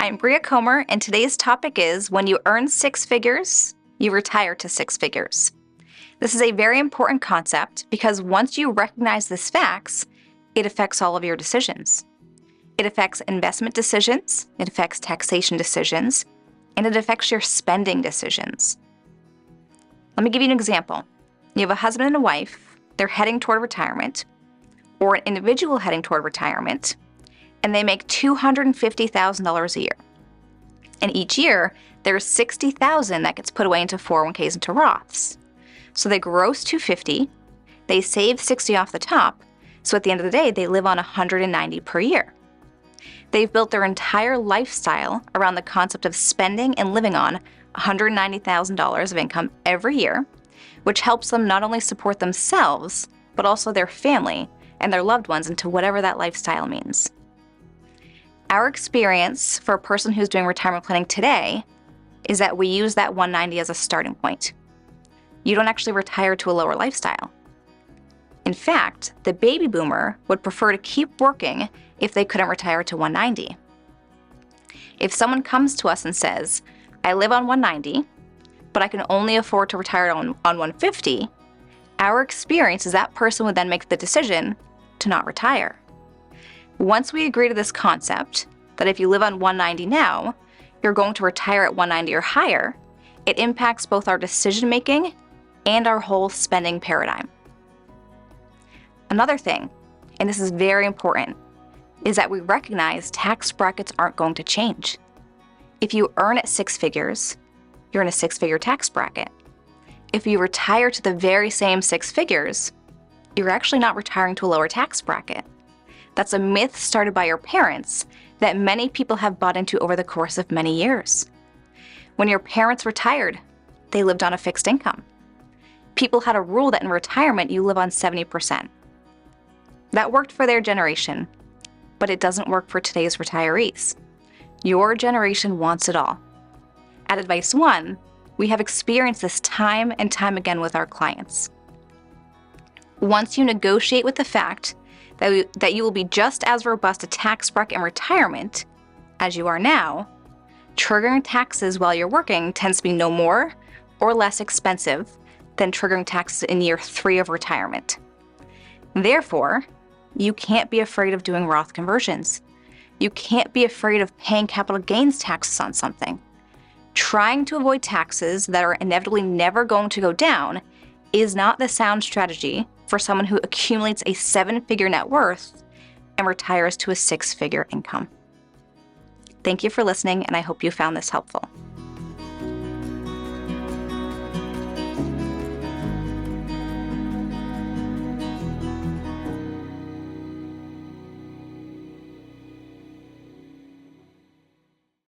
I'm Bria Comer, and today's topic is when you earn six figures, you retire to six figures. This is a very important concept because once you recognize these facts, it affects all of your decisions. It affects investment decisions, it affects taxation decisions, and it affects your spending decisions. Let me give you an example. You have a husband and a wife, they're heading toward retirement, or an individual heading toward retirement, and they make $250,000 a year. And each year, there's $60,000 that gets put away into 401ks and to Roths. So they gross $250, they save $60 off the top, so at the end of the day, they live on $190 per year. They've built their entire lifestyle around the concept of spending and living on $190,000 of income every year, which helps them not only support themselves, but also their family and their loved ones into whatever that lifestyle means. Our experience for a person who's doing retirement planning today is that we use that 190 as a starting point. You don't actually retire to a lower lifestyle. In fact, the baby boomer would prefer to keep working if they couldn't retire to 190. If someone comes to us and says, I live on 190, but I can only afford to retire on 150, our experience is that person would then make the decision to not retire. Once we agree to this concept, that if you live on 190 now, you're going to retire at 190 or higher, it impacts both our decision making and our whole spending paradigm. Another thing, and this is very important, is that we recognize tax brackets aren't going to change. If you earn at six figures, you're in a six-figure tax bracket. If you retire to the very same six figures, you're actually not retiring to a lower tax bracket. That's a myth started by your parents that many people have bought into over the course of many years. When your parents retired, they lived on a fixed income. People had a rule that in retirement you live on 70%. That worked for their generation, but it doesn't work for today's retirees. Your generation wants it all. At AdviceOne, we have experienced this time and time again with our clients. Once you negotiate with the fact that you will be just as robust a tax bracket in retirement as you are now, triggering taxes while you're working tends to be no more or less expensive than triggering taxes in year 3 of retirement. Therefore, you can't be afraid of doing Roth conversions. You can't be afraid of paying capital gains taxes on something. Trying to avoid taxes that are inevitably never going to go down is not the sound strategy for someone who accumulates a 7-figure net worth and retires to a 6-figure income. Thank you for listening, and I hope you found this helpful.